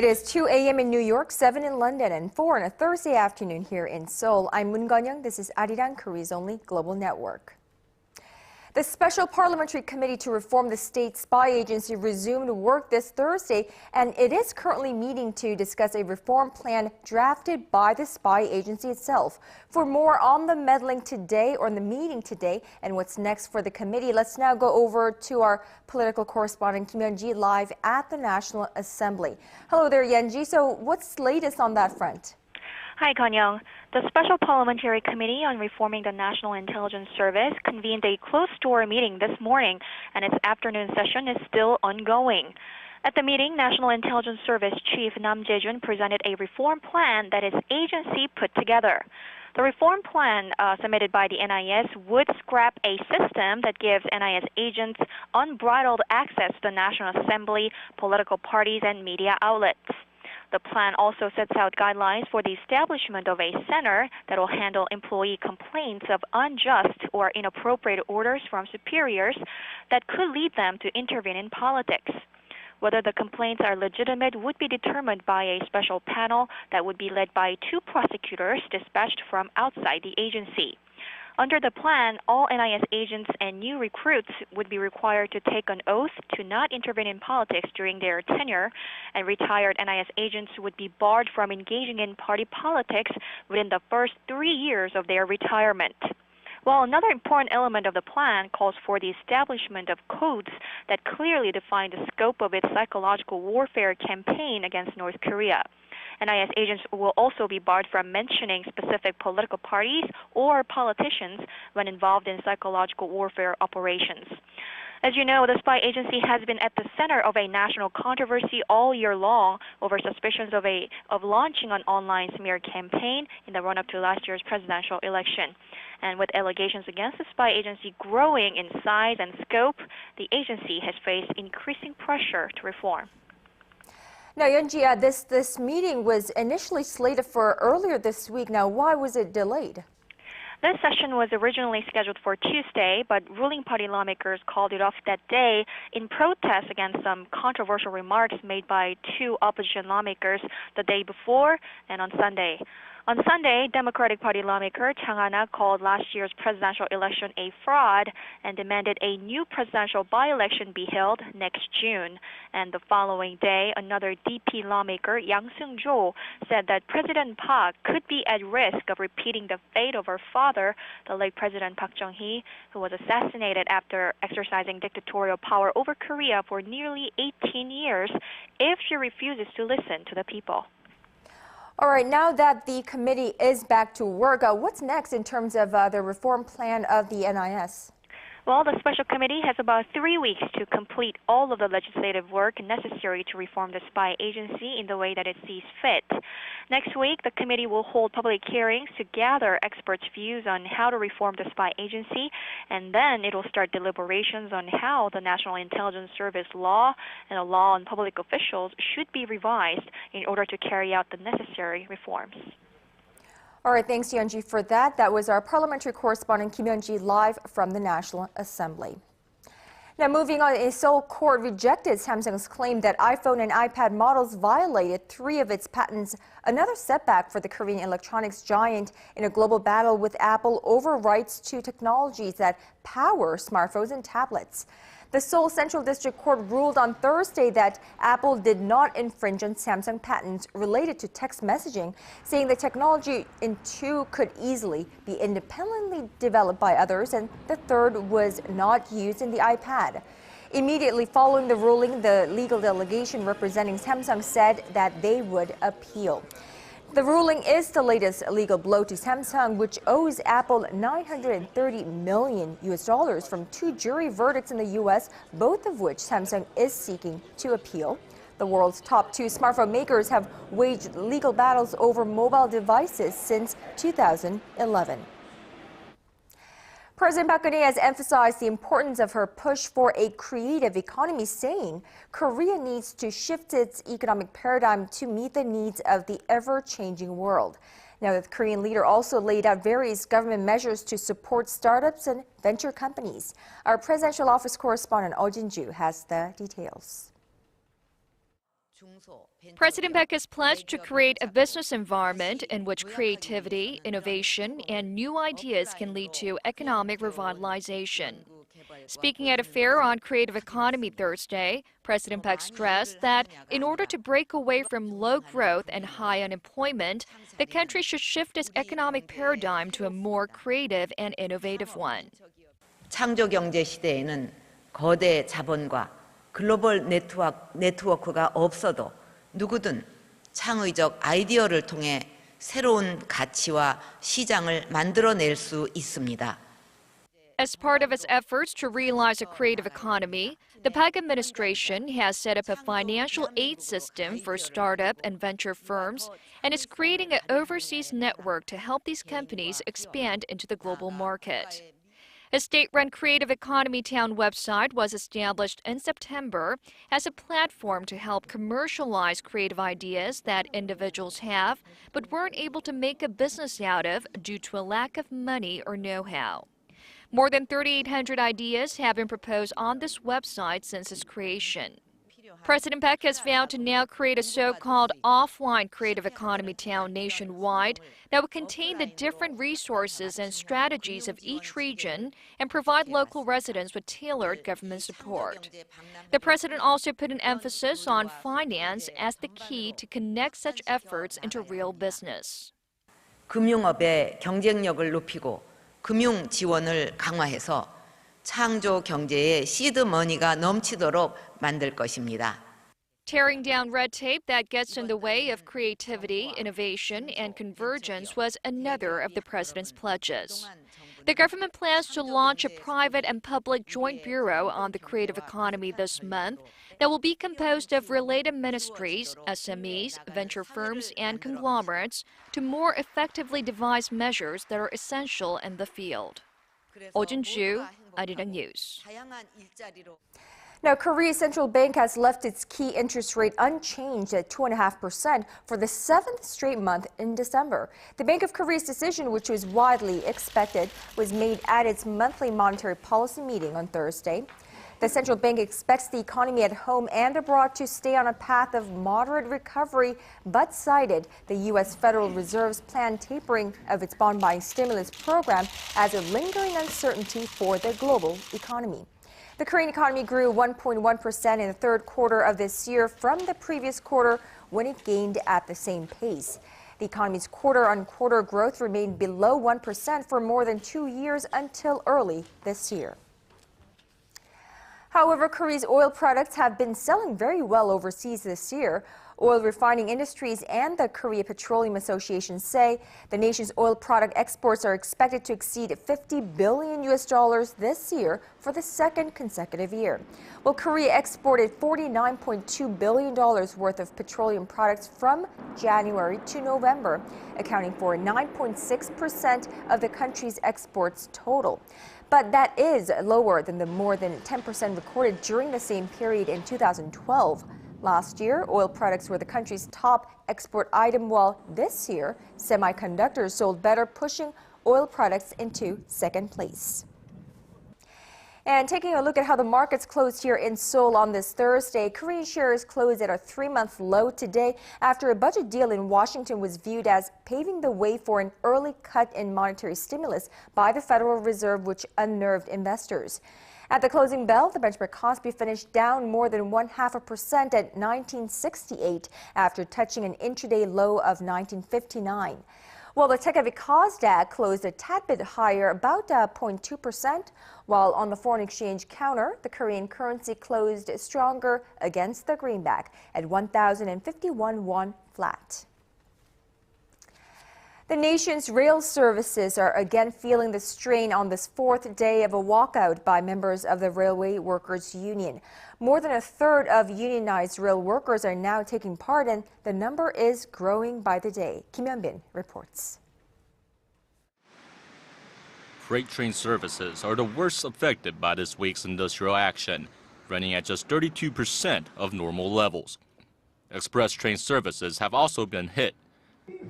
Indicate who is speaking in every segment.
Speaker 1: It is 2 a.m. in New York, 7 in London, and 4 on a Thursday afternoon here in Seoul. I'm Moon Gun-young. This is ARIRANG, Korea's only global network. The Special Parliamentary Committee to Reform the State Spy Agency resumed work this Thursday, and it is currently meeting to discuss a reform plan drafted by the spy agency itself. For more on the meddling today, or on the meeting today, and what's next for the committee, let's now go over to our political correspondent Kim Hyun-ji live at the National Assembly. Hello there, Yeon-ji. So what's latest on that front?
Speaker 2: Hi, Gun-young. The Special Parliamentary Committee on Reforming the National Intelligence Service convened a closed-door meeting this morning, and its afternoon session is still ongoing. At the meeting, National Intelligence Service Chief Nam Jae-jun presented a reform plan that his agency put together. The reform plan submitted by the NIS would scrap a system that gives NIS agents unbridled access to the National Assembly, political parties, and media outlets. The plan also sets out guidelines for the establishment of a center that will handle employee complaints of unjust or inappropriate orders from superiors that could lead them to intervene in politics. Whether the complaints are legitimate would be determined by a special panel that would be led by 2 prosecutors dispatched from outside the agency. Under the plan, all NIS agents and new recruits would be required to take an oath to not intervene in politics during their tenure, and retired NIS agents would be barred from engaging in party politics within the first 3 years of their retirement. While another important element of the plan calls for the establishment of codes that clearly define the scope of its psychological warfare campaign against North Korea. NIS agents will also be barred from mentioning specific political parties or politicians when involved in psychological warfare operations. As you know, the spy agency has been at the center of a national controversy all year long over suspicions of launching an online smear campaign in the run-up to last year's presidential election. And with allegations against the spy agency growing in size and scope, the agency has faced increasing pressure to reform.
Speaker 1: Now, Yeon-ji, this meeting was initially slated for earlier this week. Now, why was it delayed?
Speaker 2: This session was originally scheduled for Tuesday, but ruling party lawmakers called it off that day in protest against some controversial remarks made by 2 opposition lawmakers the day before and on Sunday. On Sunday, Democratic Party lawmaker Chang Ha-na called last year's presidential election a fraud and demanded a new presidential by-election be held next June. And the following day, another DP lawmaker, Yang Seung-jo, said that President Park could be at risk of repeating the fate of her father, the late President Park Chung-hee, who was assassinated after exercising dictatorial power over Korea for nearly 18 years, if she refuses to listen to the people.
Speaker 1: All right, now that the committee is back to work, what's next in terms of the reform plan of the NIS?
Speaker 2: Well, the special committee has about 3 weeks to complete all of the legislative work necessary to reform the spy agency in the way that it sees fit. Next week, the committee will hold public hearings to gather experts' views on how to reform the spy agency, and then it will start deliberations on how the National Intelligence Service law and the law on public officials should be revised in order to carry out the necessary reforms.
Speaker 1: All right, thanks, Yeon-ji, for that. That was our parliamentary correspondent Kim Hyun-ji live from the National Assembly. Now, moving on, a Seoul court rejected Samsung's claim that iPhone and iPad models violated 3 of its patents, another setback for the Korean electronics giant in a global battle with Apple over rights to technologies that power smartphones and tablets. The Seoul Central District Court ruled on Thursday that Apple did not infringe on Samsung patents related to text messaging, saying the technology in 2 could easily be independently developed by others, and the third was not used in the iPad. Immediately following the ruling, the legal delegation representing Samsung said that they would appeal. The ruling is the latest legal blow to Samsung, which owes Apple $930 million from 2 jury verdicts in the U.S., both of which Samsung is seeking to appeal. The world's top 2 smartphone makers have waged legal battles over mobile devices since 2011. President Park Geun-hye has emphasized the importance of her push for a creative economy, saying Korea needs to shift its economic paradigm to meet the needs of the ever-changing world. Now, the Korean leader also laid out various government measures to support startups and venture companies. Our presidential office correspondent Oh Jin-ju has the details.
Speaker 3: President Baek has pledged to create a business environment in which creativity, innovation, and new ideas can lead to economic revitalization. Speaking at a fair on Creative Economy Thursday, President Baek stressed that in order to break away from low growth and high unemployment, the country should shift its economic paradigm to a more creative and innovative one.
Speaker 4: 창조 경제 시대에는 거대 자본과 글로벌 네트워크가 없어도 누구든 창의적 아이디어를 통해 새로운 가치와 시장을 만들어낼 수 있습니다.
Speaker 3: As part of its efforts to realize a creative economy, the Park administration has set up a financial aid system for startup and venture firms and is creating an overseas network to help these companies expand into the global market. A state-run Creative Economy Town website was established in September as a platform to help commercialize creative ideas that individuals have but weren't able to make a business out of due to a lack of money or know-how. More than 3,800 ideas have been proposed on this website since its creation. President Baek has vowed to now create a so-called offline creative economy town nationwide that will contain the different resources and strategies of each region and provide local residents with tailored government support. The president also put an emphasis on finance as the key to connect such efforts into real business.
Speaker 4: 금융업의 경쟁력을 높이고 금융 지원을 강화해서 창조 경제의 시드 머니가 넘치도록 만들 것입니다.
Speaker 3: Tearing down red tape that gets in the way of creativity, innovation, and convergence was another of the president's pledges. The government plans to launch a private and public joint bureau on the creative economy this month that will be composed of related ministries, SMEs, venture firms, and conglomerates to more effectively devise measures that are essential in the field. Oh Jin-ju, ARIRANG News.
Speaker 1: Now, Korea's central bank has left its key interest rate unchanged at 2.5% for the 7th straight month in December. The Bank of Korea's decision, which was widely expected, was made at its monthly monetary policy meeting on Thursday. The central bank expects the economy at home and abroad to stay on a path of moderate recovery, but cited the U.S. Federal Reserve's planned tapering of its bond-buying stimulus program as a lingering uncertainty for the global economy. The Korean economy grew 1.1% in the third quarter of this year from the previous quarter when it gained at the same pace. The economy's quarter-on-quarter growth remained below 1% for more than 2 years until early this year. However, Korea's oil products have been selling very well overseas this year. Oil refining industries and the Korea Petroleum Association say the nation's oil product exports are expected to exceed $50 billion this year for the second consecutive year. Well, Korea exported $49.2 billion worth of petroleum products from January to November, accounting for 9.6% of the country's exports total. But that is lower than the more than 10% recorded during the same period in 2012. Last year, oil products were the country's top export item, while this year, semiconductors sold better, pushing oil products into second place. And taking a look at how the markets closed here in Seoul on this Thursday, Korean shares closed at a 3-month low today after a budget deal in Washington was viewed as paving the way for an early cut in monetary stimulus by the Federal Reserve, which unnerved investors. At the closing bell, the benchmark Kospi finished down more than 0.5% at 1968 after touching an intraday low of 1959. While the tech-heavy Kosdaq closed a tad bit higher, about 0.2%, while on the foreign exchange counter, the Korean currency closed stronger against the greenback at 1,051 won flat. The nation's rail services are again feeling the strain on this 4th day of a walkout by members of the Railway Workers Union. More than a third of unionized rail workers are now taking part, and the number is growing by the day. Kim Hyun-bin reports.
Speaker 5: Freight train services are the worst affected by this week's industrial action, running at just 32% of normal levels. Express train services have also been hit,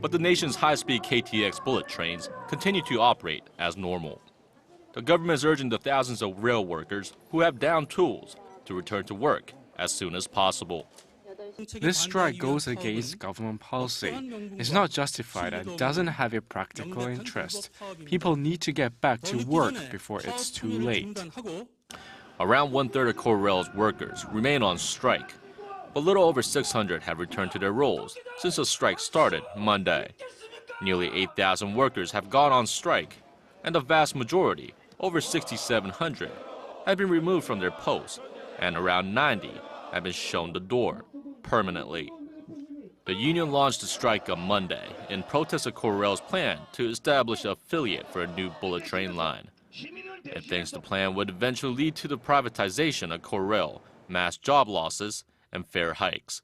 Speaker 5: but the nation's high-speed KTX bullet trains continue to operate as normal. The government is urging the thousands of rail workers who have downed tools to return to work as soon as possible.
Speaker 6: This strike goes against government policy. It's not justified and doesn't have a practical interest. People need to get back to work before it's too late.
Speaker 5: Around one-third of Korail's workers remain on strike, but a little over 600 have returned to their roles since the strike started Monday. Nearly 8,000 workers have gone on strike, and the vast majority, over 6,700, have been removed from their posts, and around 90 have been shown the door permanently. The union launched the strike on Monday in protest of Korail's plan to establish an affiliate for a new bullet train line. It thinks the plan would eventually lead to the privatization of Korail, mass job losses, and fare hikes.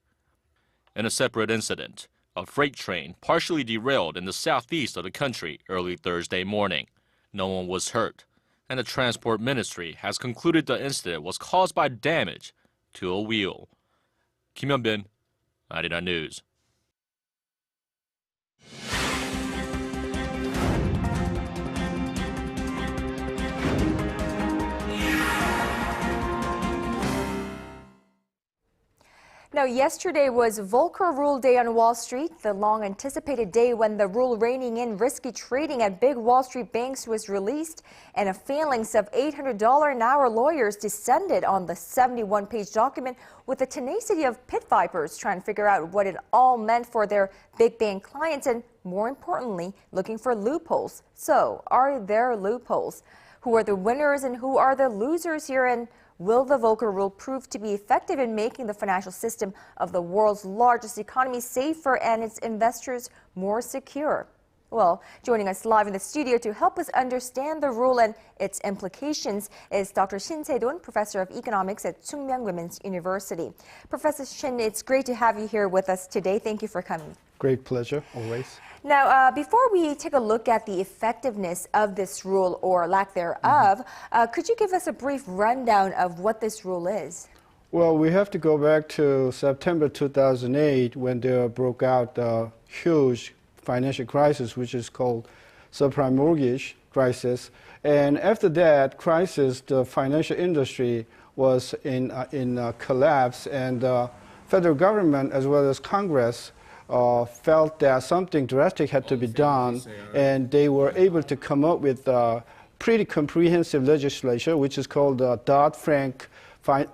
Speaker 5: In a separate incident, a freight train partially derailed in the southeast of the country early Thursday morning. No one was hurt, and the Transport Ministry has concluded the incident was caused by damage to a wheel. Kim Hyun-bin, ARIRANG News.
Speaker 1: Now, yesterday was Volcker Rule Day on Wall Street, the long-anticipated day when the rule reining in risky trading at big Wall Street banks was released, and a phalanx of $800 an hour lawyers descended on the 71-page document with the tenacity of pit vipers trying to figure out what it all meant for their big bank clients and, more importantly, looking for loopholes. So, are there loopholes? Who are the winners and who are the losers here, and will the Volcker Rule prove to be effective in making the financial system of the world's largest economy safer and its investors more secure? Well, joining us live in the studio to help us understand the rule and its implications is Dr. Shin Se-dun, Professor of Economics at Sookmyung Women's University. Professor Shin, it's great to have you here with us today. Thank you for coming.
Speaker 7: Great pleasure, always.
Speaker 1: Now, before we take a look at the effectiveness of this rule or lack thereof, could you give us a brief rundown of what this rule is?
Speaker 7: Well, we have to go back to September 2008 when there broke out a huge financial crisis, which is called subprime mortgage crisis. And after that crisis, the financial industry was in collapse, and the federal government as well as Congress felt that something drastic had to be done, and they were able to come up with a pretty comprehensive legislation, which is called the Dodd-Frank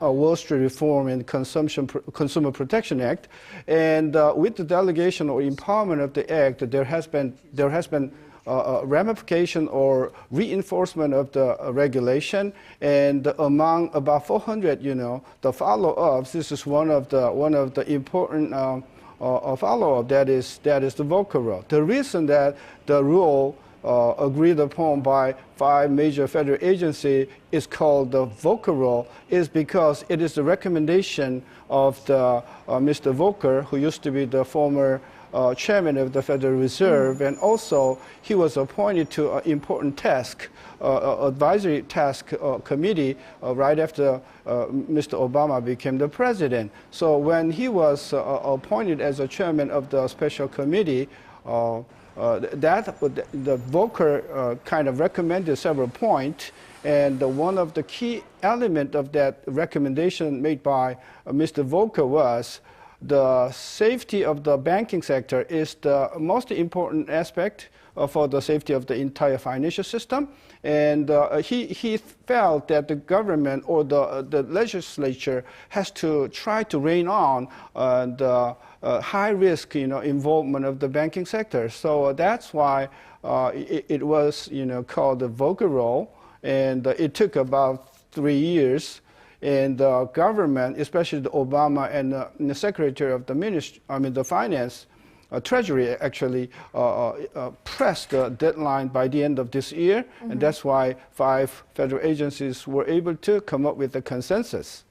Speaker 7: Wall Street Reform and Consumer Protection Act. And with the delegation or empowerment of the act, there has been ramification or reinforcement of the regulation, and among about 400, the follow-ups, this is one of the important follow-up, that is the Volcker Rule. The reason that the rule agreed upon by 5 major federal agencies is called the Volcker Rule is because it is the recommendation of the Mr. Volcker, who used to be the former chairman of the Federal Reserve, and also he was appointed to an important task, advisory task committee right after Mr. Obama became the president. So when he was appointed as a chairman of the special committee, the Volcker kind of recommended several points, and one of the key elements of that recommendation made by Mr. Volcker was the safety of the banking sector is the most important aspect for the safety of the entire financial system. And he felt that the government or the legislature has to try to rein on the high-risk involvement of the banking sector. So that's why it was called the Volcker Rule, and it took about 3 years. And the government, especially the Obama and the Secretary of the Finance, Treasury actually pressed the deadline by the end of this year, and that's why 5 federal agencies were able to come up with a consensus.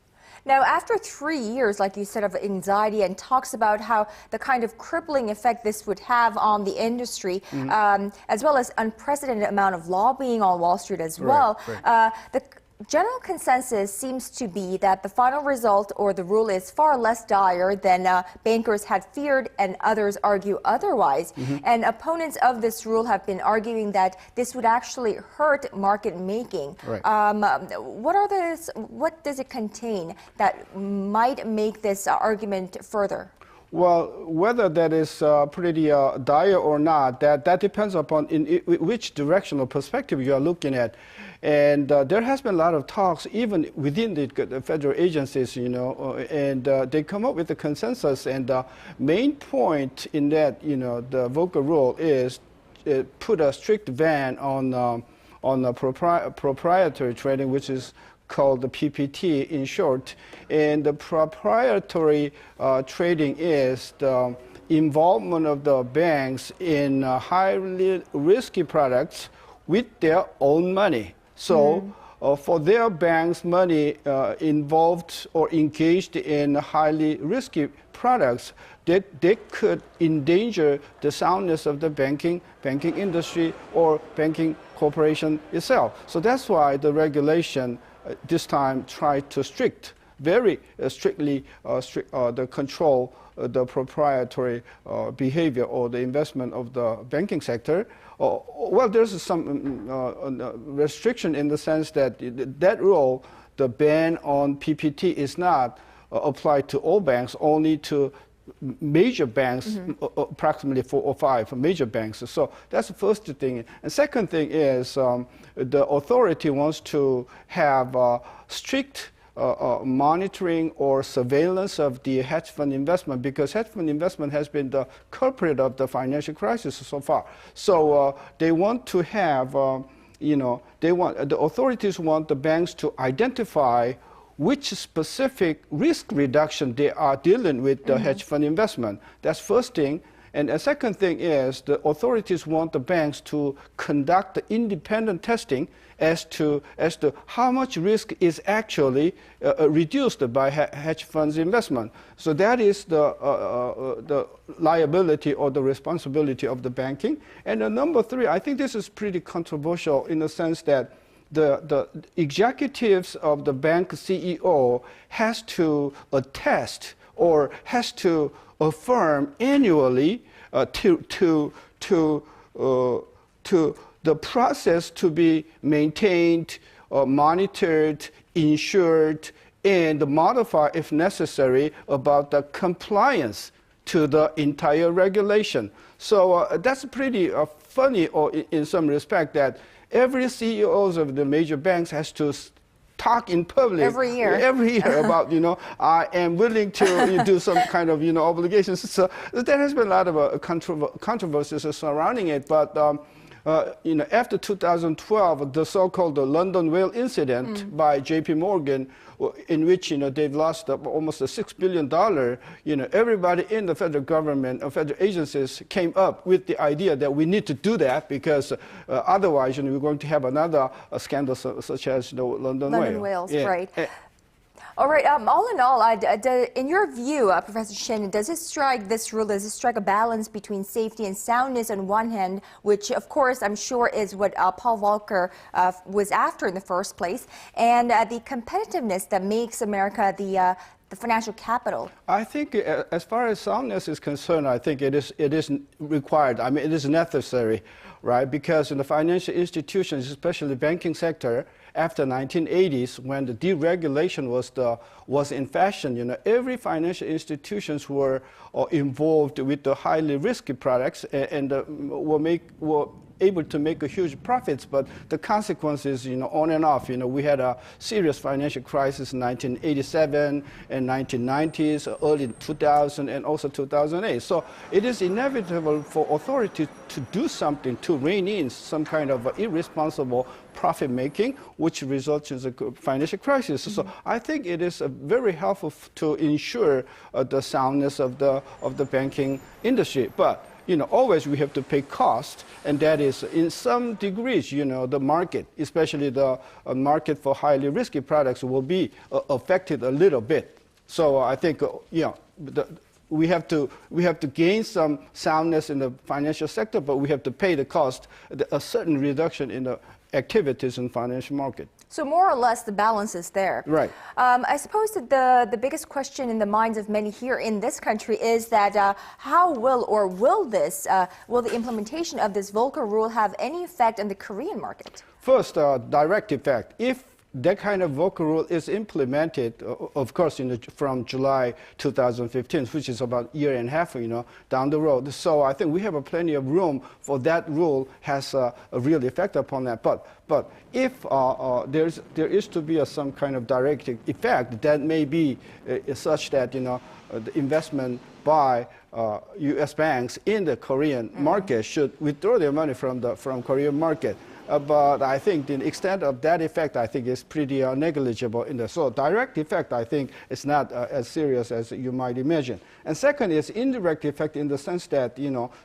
Speaker 1: Now, after 3 years, like you said, of anxiety and talks about how the kind of crippling effect this would have on the industry, as well as unprecedented amount of lobbying on Wall Street as well, General consensus seems to be that the final result or the rule is far less dire than bankers had feared, and others argue otherwise. And opponents of this rule have been arguing that this would actually hurt market making.
Speaker 7: Right.
Speaker 1: What does it contain that might make this argument further?
Speaker 7: Well, whether that is pretty dire or not, that depends upon which direction or perspective you are looking at. And there has been a lot of talks even within the federal agencies, and they come up with a consensus. And the main point in that, the Volcker rule is put a strict ban on proprietary trading, which is called the PPT in short. And the proprietary trading is the involvement of the banks in highly risky products with their own money. So for their bank's money involved or engaged in highly risky products, they could endanger the soundness of the banking industry or banking corporation itself. So that's why the regulation this time tried to very strictly the control the proprietary behavior or the investment of the banking sector. Well, there's some restriction in the sense that that rule, the ban on PPT, is not applied to all banks, only to major banks, approximately 4 or 5 major banks. So that's the first thing. And second thing is the authority wants to have strict monitoring or surveillance of the hedge fund investment, because hedge fund investment has been the culprit of the financial crisis so far. So they want to have, the authorities want the banks to identify which specific risk reduction they are dealing with the hedge fund investment. That's first thing. And the second thing is the authorities want the banks to conduct the independent testing as to how much risk is actually reduced by hedge funds investment. So that is the liability or the responsibility of the banking. And number 3, I think this is pretty controversial in the sense that the executives of the bank CEO has to attest or has to affirm annually to the process to be maintained, monitored, insured, and modified if necessary about the compliance to the entire regulation. So that's pretty funny, or in some respect, that every CEOs of the major banks has to talk in public
Speaker 1: every year
Speaker 7: about, I am willing to do some kind of, obligations. So there has been a lot of controversies surrounding it. But, after 2012, the so-called London whale incident by JP Morgan, in which, they've lost almost $6 billion, everybody in the federal government or federal agencies came up with the idea that we need to do that because otherwise, we're going to have another scandal such as the London
Speaker 1: whales, yeah. Right. All right. All in all, in your view, Professor Shin, does this rule strike a balance between safety and soundness on one hand, which, of course, I'm sure is what Paul Volcker was after in the first place, and the competitiveness that makes America the financial capital? I
Speaker 7: think as far as soundness is concerned, I think it is required. I mean, it is necessary, right? Because in the financial institutions, especially the banking sector, after 1980s, when the deregulation was in fashion, every financial institutions were involved with the highly risky products and were able to make a huge profits, but the consequences, on and off. We had a serious financial crisis in 1987 and 1990s, early 2000, and also 2008. So it is inevitable for authority to do something to rein in some kind of irresponsible profit making, which results in a financial crisis. So I think it is very helpful to ensure the soundness of the banking industry. But always we have to pay cost, and that is in some degrees, the market, especially the market for highly risky products, will be affected a little bit. So I think, we have to gain some soundness in the financial sector, but we have to pay the cost, a certain reduction in the activities in financial market.
Speaker 1: So more or less the balance is there.
Speaker 7: Right.
Speaker 1: I suppose that the biggest question in the minds of many here in this country is that how will the implementation of this Volcker rule have any effect on the Korean market?
Speaker 7: First, direct effect. If that kind of Volcker rule is implemented, of course, from July 2015, which is about a year and a half, down the road. So I think we have plenty of room for that rule has a real effect upon that. But if there is to be some kind of direct effect, that may be such that the investment by U.S. banks in the Korean market should withdraw their money from Korean market. But I think the extent of that effect, I think, is pretty negligible in there. So direct effect, I think, is not as serious as you might imagine. And second is indirect effect in the sense that,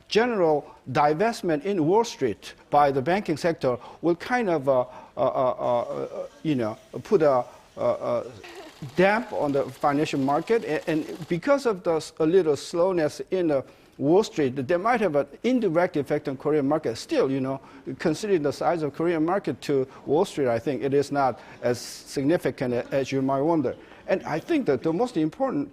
Speaker 7: general divestment in Wall Street by the banking sector will kind of, put a damp on the financial market. And because of a little slowness in the Wall Street, there might have an indirect effect on Korean market. Still, considering the size of Korean market to Wall Street, I think it is not as significant as you might wonder. And I think that the most important,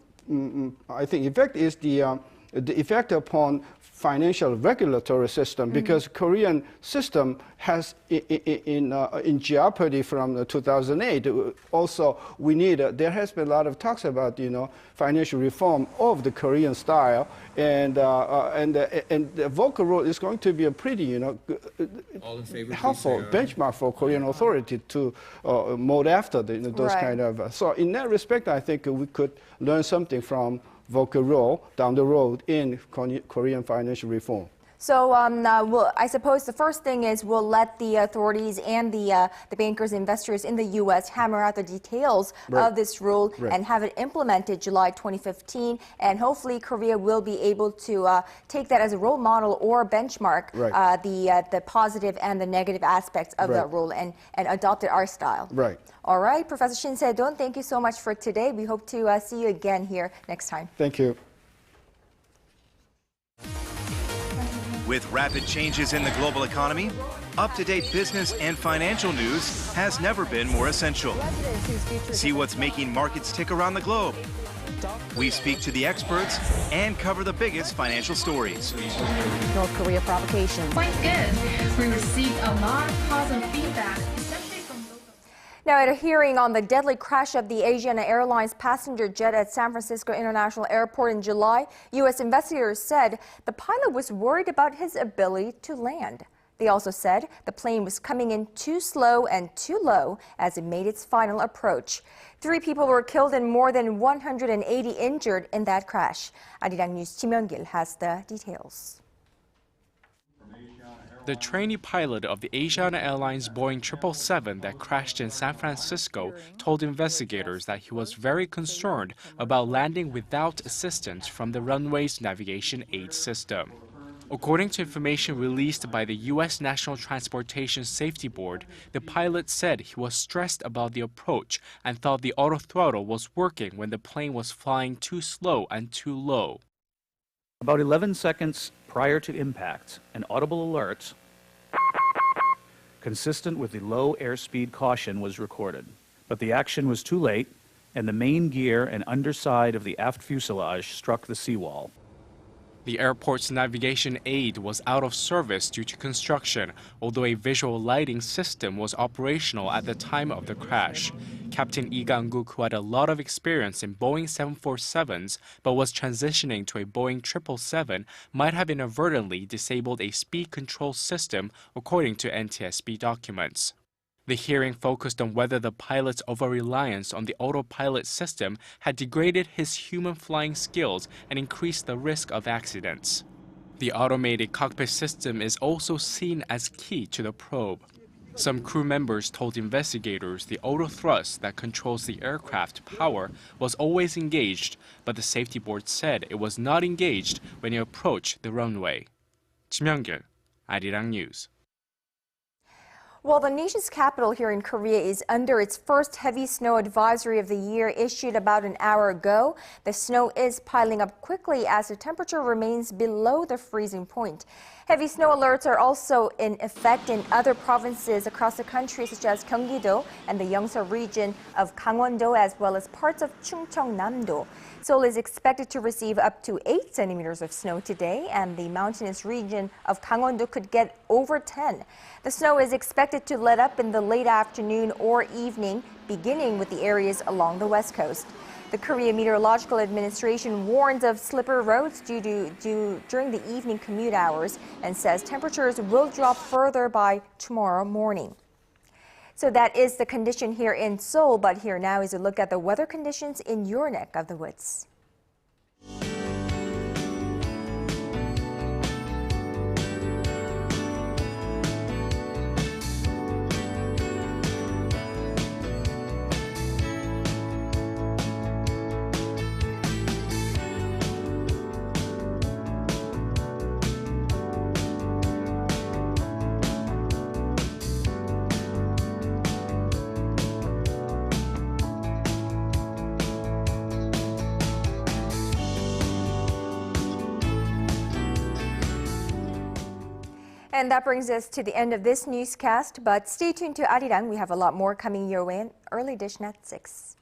Speaker 7: effect is the effect upon financial regulatory system, because Korean system has in jeopardy from 2008. Also, there has been a lot of talks about financial reform of the Korean style, and the Volcker rule is going to be a pretty helpful benchmark for Korean authority to mold after those kind of. So in that respect, I think we could learn something from Volcker rule down the road in Korean financial reform.
Speaker 1: So I suppose the first thing is we'll let the authorities and the bankers, investors in the U.S. hammer out the details of this rule and have it implemented July 2015. And hopefully Korea will be able to take that as a role model or benchmark, the positive and the negative aspects of that rule and adopt it our style.
Speaker 7: Right.
Speaker 1: All right, Professor Shin Se-don, thank you so much for today. We hope to see you again here next time.
Speaker 7: Thank you.
Speaker 8: With rapid changes in the global economy, up-to-date business and financial news has never been more essential. See what's making markets tick around the globe. We speak to the experts and cover the biggest financial stories.
Speaker 9: North Korea provocation.
Speaker 10: Quite good. We received a lot of positive feedback, especially from local.
Speaker 1: Now, at a hearing on the deadly crash of the Asiana Airlines passenger jet at San Francisco International Airport in July, U.S. investigators said the pilot was worried about his ability to land. They also said the plane was coming in too slow and too low as it made its final approach. 3 people were killed and more than 180 injured in that crash. ARIRANG News Kim Yeon-gil has the details.
Speaker 6: The trainee pilot of the Asiana Airlines Boeing 777 that crashed in San Francisco told investigators that he was very concerned about landing without assistance from the runway's navigation aid system. According to information released by the U.S. National Transportation Safety Board, the pilot said he was stressed about the approach and thought the autothrottle was working when the plane was flying too slow and too low.
Speaker 11: About 11 seconds prior to impact, an audible alert consistent with the low airspeed caution was recorded. But the action was too late, and the main gear and underside of the aft fuselage struck the seawall.
Speaker 6: The airport's navigation aid was out of service due to construction, although a visual lighting system was operational at the time of the crash. Captain Lee Gang-guk, who had a lot of experience in Boeing 747s but was transitioning to a Boeing 777, might have inadvertently disabled a speed control system, according to NTSB documents. The hearing focused on whether the pilot's over-reliance on the autopilot system had degraded his human flying skills and increased the risk of accidents. The automated cockpit system is also seen as key to the probe. Some crew members told investigators the autothrust that controls the aircraft power was always engaged, but the safety board said it was not engaged when it approached the runway. Kim Yeon-gil, ARIRANG News.
Speaker 1: Well, the nation's capital here in Korea is under its first heavy snow advisory of the year, issued about an hour ago. The snow is piling up quickly as the temperature remains below the freezing point. Heavy snow alerts are also in effect in other provinces across the country, such as Gyeonggi-do and the Yeongsu region of Gangwon-do, as well as parts of Chungcheong-namdo. Seoul is expected to receive up to 8 centimeters of snow today, and the mountainous region of Gangwon-do could get over 10. The snow is expected to let up in the late afternoon or evening, beginning with the areas along the west coast. The Korea Meteorological Administration warns of slippery roads during the evening commute hours and says temperatures will drop further by tomorrow morning. So that is the condition here in Seoul, but here now is a look at the weather conditions in your neck of the woods. And that brings us to the end of this newscast, but stay tuned to ARIRANG. We have a lot more coming your way in early edition at 6.